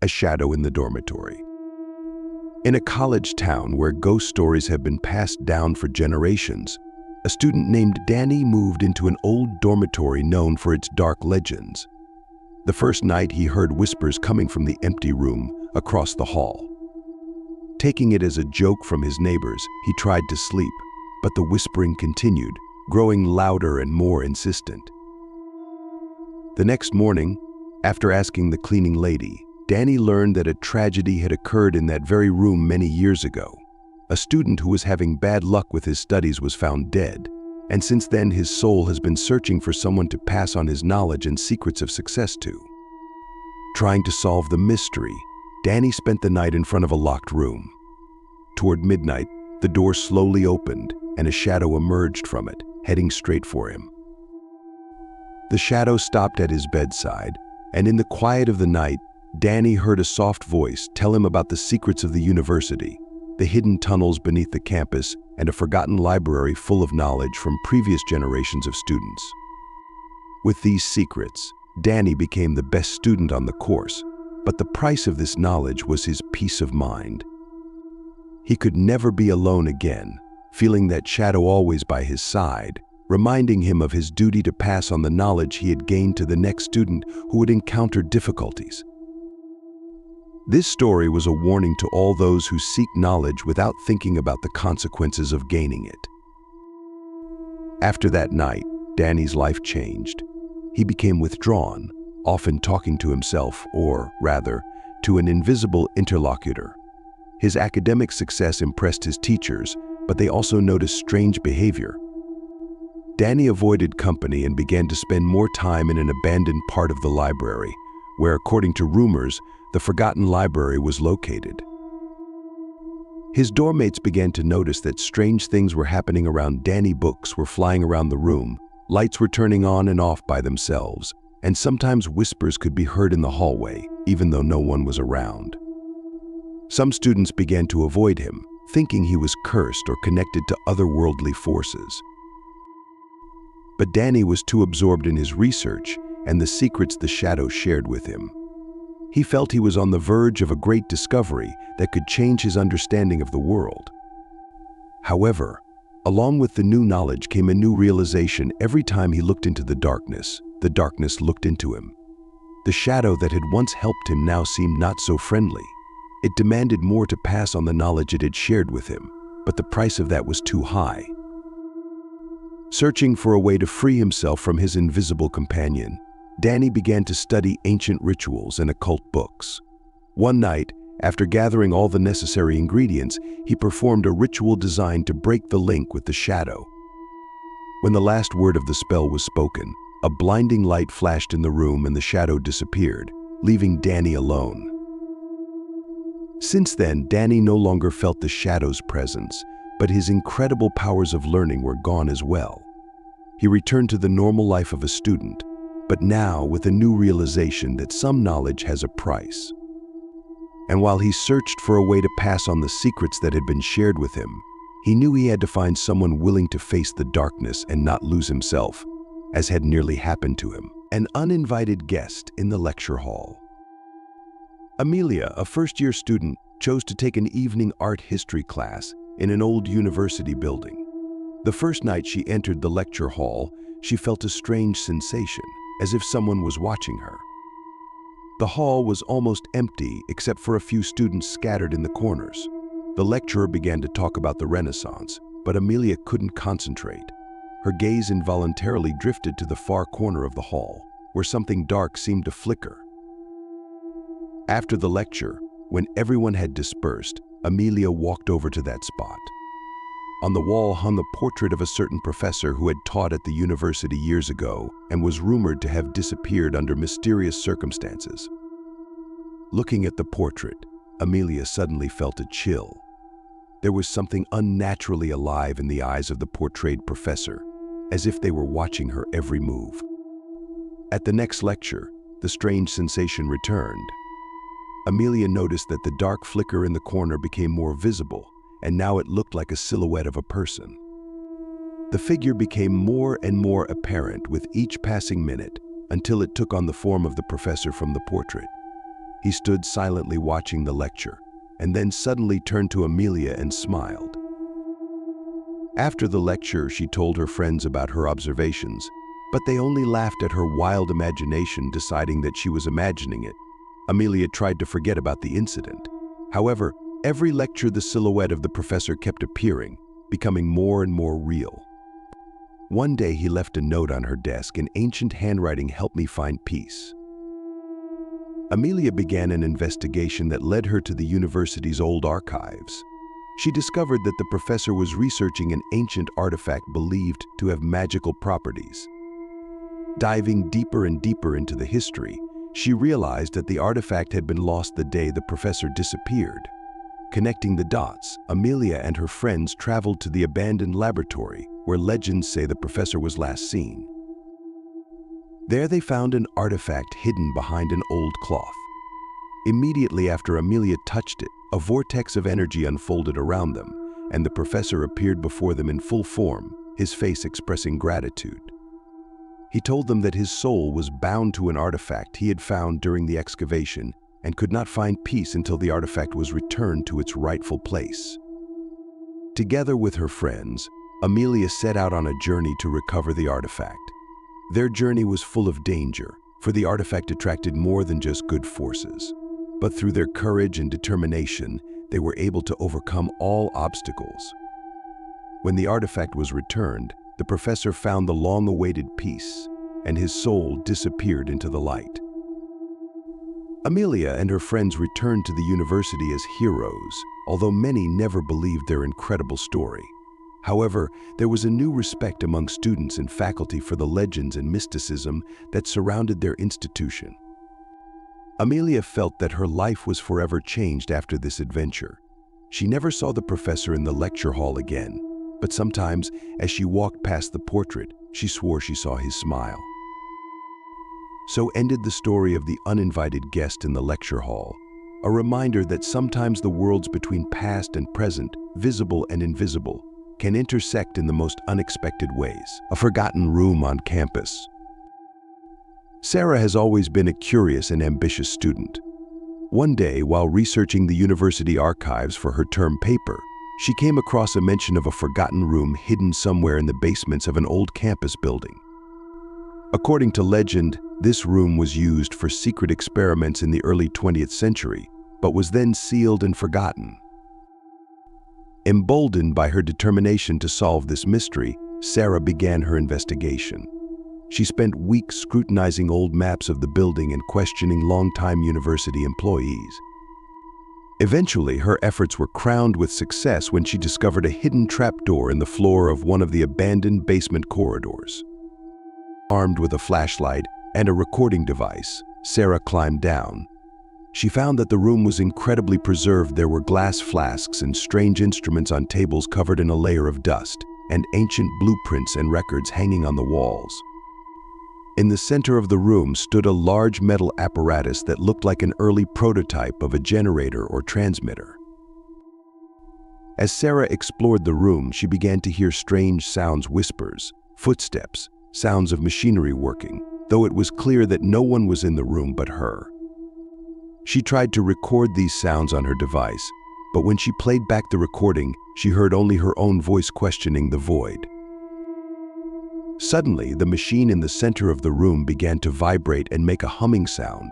a shadow in the dormitory. In a college town where ghost stories have been passed down for generations, a student named Danny moved into an old dormitory known for its dark legends. The first night he heard whispers coming from the empty room across the hall. Taking it as a joke from his neighbors, he tried to sleep, but the whispering continued, growing louder and more insistent. The next morning, after asking the cleaning lady, Danny learned that a tragedy had occurred in that very room many years ago. A student who was having bad luck with his studies was found dead, and since then his soul has been searching for someone to pass on his knowledge and secrets of success to. Trying to solve the mystery, Danny spent the night in front of a locked room. Toward midnight, the door slowly opened and a shadow emerged from it, heading straight for him. The shadow stopped at his bedside, and in the quiet of the night, Danny heard a soft voice tell him about the secrets of the university, the hidden tunnels beneath the campus, and a forgotten library full of knowledge from previous generations of students. With these secrets, Danny became the best student on the course, but the price of this knowledge was his peace of mind. He could never be alone again, feeling that shadow always by his side, reminding him of his duty to pass on the knowledge he had gained to the next student who would encounter difficulties. This story was a warning to all those who seek knowledge without thinking about the consequences of gaining it. After that night, Danny's life changed. He became withdrawn, often talking to himself, or rather, to an invisible interlocutor. His academic success impressed his teachers, but they also noticed strange behavior. Danny avoided company and began to spend more time in an abandoned part of the library, where, according to rumors, the forgotten library was located. His doormates began to notice that strange things were happening around Danny. Books were flying around the room, lights were turning on and off by themselves, and sometimes whispers could be heard in the hallway, even though no one was around. Some students began to avoid him, thinking he was cursed or connected to otherworldly forces. But Danny was too absorbed in his research and the secrets the shadow shared with him. He felt he was on the verge of a great discovery that could change his understanding of the world. However, along with the new knowledge came a new realization. Every time he looked into the darkness looked into him. The shadow that had once helped him now seemed not so friendly. It demanded more to pass on the knowledge it had shared with him, but the price of that was too high. Searching for a way to free himself from his invisible companion, Danny began to study ancient rituals and occult books. One night, after gathering all the necessary ingredients, he performed a ritual designed to break the link with the shadow. When the last word of the spell was spoken, a blinding light flashed in the room and the shadow disappeared, leaving Danny alone. Since then, Danny no longer felt the shadow's presence, but his incredible powers of learning were gone as well. He returned to the normal life of a student, but now with a new realization that some knowledge has a price. And while he searched for a way to pass on the secrets that had been shared with him, he knew he had to find someone willing to face the darkness and not lose himself, as had nearly happened to him. An uninvited guest in the lecture hall. Amelia, a first-year student, chose to take an evening art history class in an old university building. The first night she entered the lecture hall, she felt a strange sensation, as if someone was watching her. The hall was almost empty except for a few students scattered in the corners. The lecturer began to talk about the Renaissance, but Amelia couldn't concentrate. Her gaze involuntarily drifted to the far corner of the hall, where something dark seemed to flicker. After the lecture, when everyone had dispersed, Amelia walked over to that spot. On the wall hung a portrait of a certain professor who had taught at the university years ago and was rumored to have disappeared under mysterious circumstances. Looking at the portrait, Amelia suddenly felt a chill. There was something unnaturally alive in the eyes of the portrayed professor, as if they were watching her every move. At the next lecture, the strange sensation returned. Amelia noticed that the dark flicker in the corner became more visible, and now it looked like a silhouette of a person. The figure became more and more apparent with each passing minute until it took on the form of the professor from the portrait. He stood silently watching the lecture, and then suddenly turned to Amelia and smiled. After the lecture, she told her friends about her observations, but they only laughed at her wild imagination, deciding that she was imagining it. Amelia tried to forget about the incident. However, every lecture the silhouette of the professor kept appearing, becoming more and more real. One day he left a note on her desk in ancient handwriting, "Help me find peace." Amelia began an investigation that led her to the university's old archives. She discovered that the professor was researching an ancient artifact believed to have magical properties. Diving deeper and deeper into the history, she realized that the artifact had been lost the day the professor disappeared. Connecting the dots, Amelia and her friends traveled to the abandoned laboratory where legends say the professor was last seen. There they found an artifact hidden behind an old cloth. Immediately after Amelia touched it, a vortex of energy unfolded around them, and the professor appeared before them in full form, his face expressing gratitude. He told them that his soul was bound to an artifact he had found during the excavation and could not find peace until the artifact was returned to its rightful place. Together with her friends, Amelia set out on a journey to recover the artifact. Their journey was full of danger, for the artifact attracted more than just good forces. But through their courage and determination, they were able to overcome all obstacles. When the artifact was returned, the professor found the long-awaited peace, and his soul disappeared into the light. Amelia and her friends returned to the university as heroes, although many never believed their incredible story. However, there was a new respect among students and faculty for the legends and mysticism that surrounded their institution. Amelia felt that her life was forever changed after this adventure. She never saw the professor in the lecture hall again, but sometimes, as she walked past the portrait, she swore she saw his smile. So ended the story of the uninvited guest in the lecture hall, a reminder that sometimes the worlds between past and present, visible and invisible, can intersect in the most unexpected ways. A forgotten room on campus. Sarah has always been a curious and ambitious student. One day, while researching the university archives for her term paper, she came across a mention of a forgotten room hidden somewhere in the basements of an old campus building. According to legend, this room was used for secret experiments in the early 20th century, but was then sealed and forgotten. Emboldened by her determination to solve this mystery, Sarah began her investigation. She spent weeks scrutinizing old maps of the building and questioning longtime university employees. Eventually, her efforts were crowned with success when she discovered a hidden trapdoor in the floor of one of the abandoned basement corridors. Armed with a flashlight and a recording device, Sarah climbed down. She found that the room was incredibly preserved. There were glass flasks and strange instruments on tables covered in a layer of dust, and ancient blueprints and records hanging on the walls. In the center of the room stood a large metal apparatus that looked like an early prototype of a generator or transmitter. As Sarah explored the room, she began to hear strange sounds, whispers, footsteps, sounds of machinery working, though it was clear that no one was in the room but her. She tried to record these sounds on her device, but when she played back the recording, she heard only her own voice questioning the void. Suddenly, the machine in the center of the room began to vibrate and make a humming sound,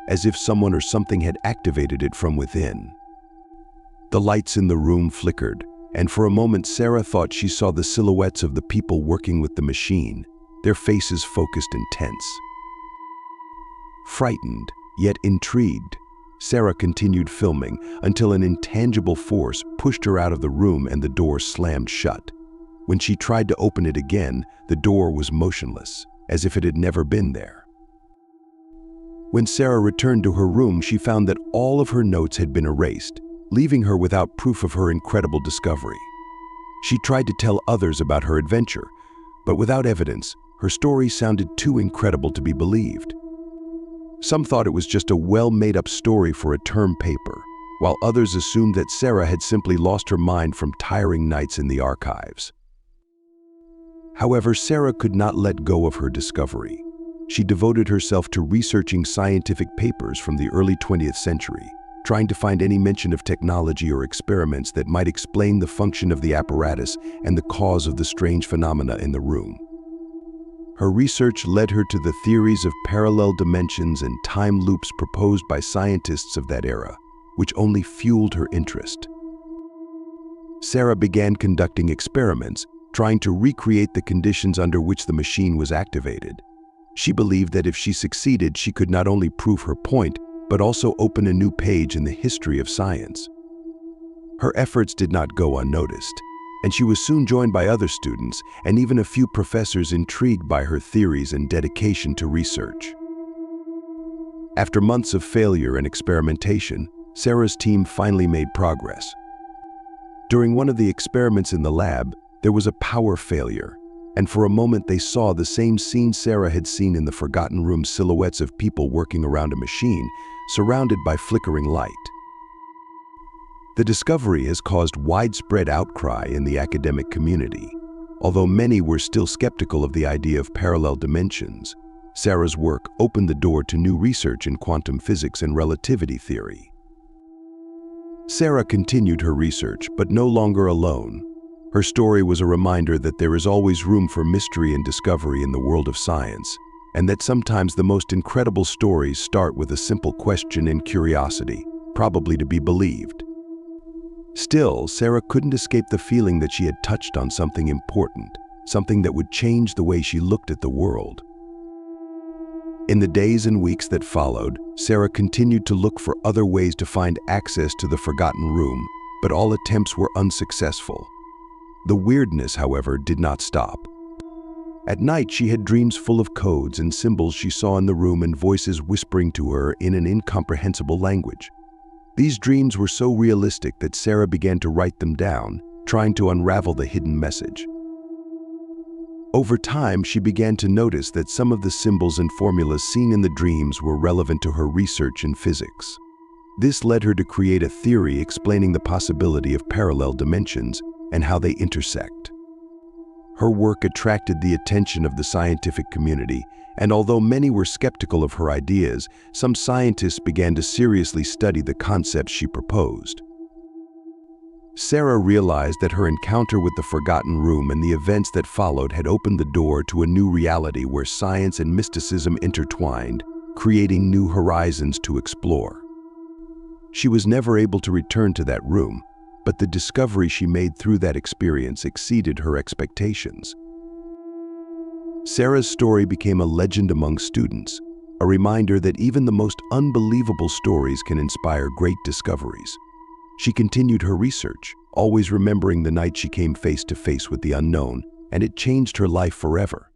as if someone or something had activated it from within. The lights in the room flickered, and for a moment Sarah thought she saw the silhouettes of the people working with the machine, their faces focused and tense. Frightened, yet intrigued, Sarah continued filming until an intangible force pushed her out of the room and the door slammed shut. When she tried to open it again, the door was motionless, as if it had never been there. When Sarah returned to her room, she found that all of her notes had been erased, leaving her without proof of her incredible discovery. She tried to tell others about her adventure, but without evidence, her story sounded too incredible to be believed. Some thought it was just a well-made-up story for a term paper, while others assumed that Sarah had simply lost her mind from tiring nights in the archives. However, Sarah could not let go of her discovery. she devoted herself to researching scientific papers from the early 20th century, trying to find any mention of technology or experiments that might explain the function of the apparatus and the cause of the strange phenomena in the room. Her research led her to the theories of parallel dimensions and time loops proposed by scientists of that era, which only fueled her interest. Sarah began conducting experiments, trying to recreate the conditions under which the machine was activated. She believed that if she succeeded, she could not only prove her point, but also open a new page in the history of science. Her efforts did not go unnoticed, and she was soon joined by other students and even a few professors intrigued by her theories and dedication to research. After months of failure and experimentation, Sarah's team finally made progress. During one of the experiments in the lab, there was a power failure, and for a moment they saw the same scene Sarah had seen in the forgotten room: silhouettes of people working around a machine, surrounded by flickering light. The discovery has caused widespread outcry in the academic community. Although many were still skeptical of the idea of parallel dimensions, Sarah's work opened the door to new research in quantum physics and relativity theory. Sarah continued her research, but no longer alone. Her story was a reminder that there is always room for mystery and discovery in the world of science, and that sometimes the most incredible stories start with a simple question and curiosity, probably to be believed. Still, Sarah couldn't escape the feeling that she had touched on something important, something that would change the way she looked at the world. In the days and weeks that followed, Sarah continued to look for other ways to find access to the forgotten room, but all attempts were unsuccessful. The weirdness, however, did not stop. At night, she had dreams full of codes and symbols she saw in the room and voices whispering to her in an incomprehensible language. These dreams were so realistic that Sarah began to write them down, trying to unravel the hidden message. Over time, she began to notice that some of the symbols and formulas seen in the dreams were relevant to her research in physics. This led her to create a theory explaining the possibility of parallel dimensions and how they intersect. Her work attracted the attention of the scientific community, and although many were skeptical of her ideas, some scientists began to seriously study the concepts she proposed. Sarah realized that her encounter with the forgotten room and the events that followed had opened the door to a new reality where science and mysticism intertwined, creating new horizons to explore. She was never able to return to that room, but the discovery she made through that experience exceeded her expectations. Sarah's story became a legend among students, a reminder that even the most unbelievable stories can inspire great discoveries. She continued her research, always remembering the night she came face to face with the unknown, and it changed her life forever.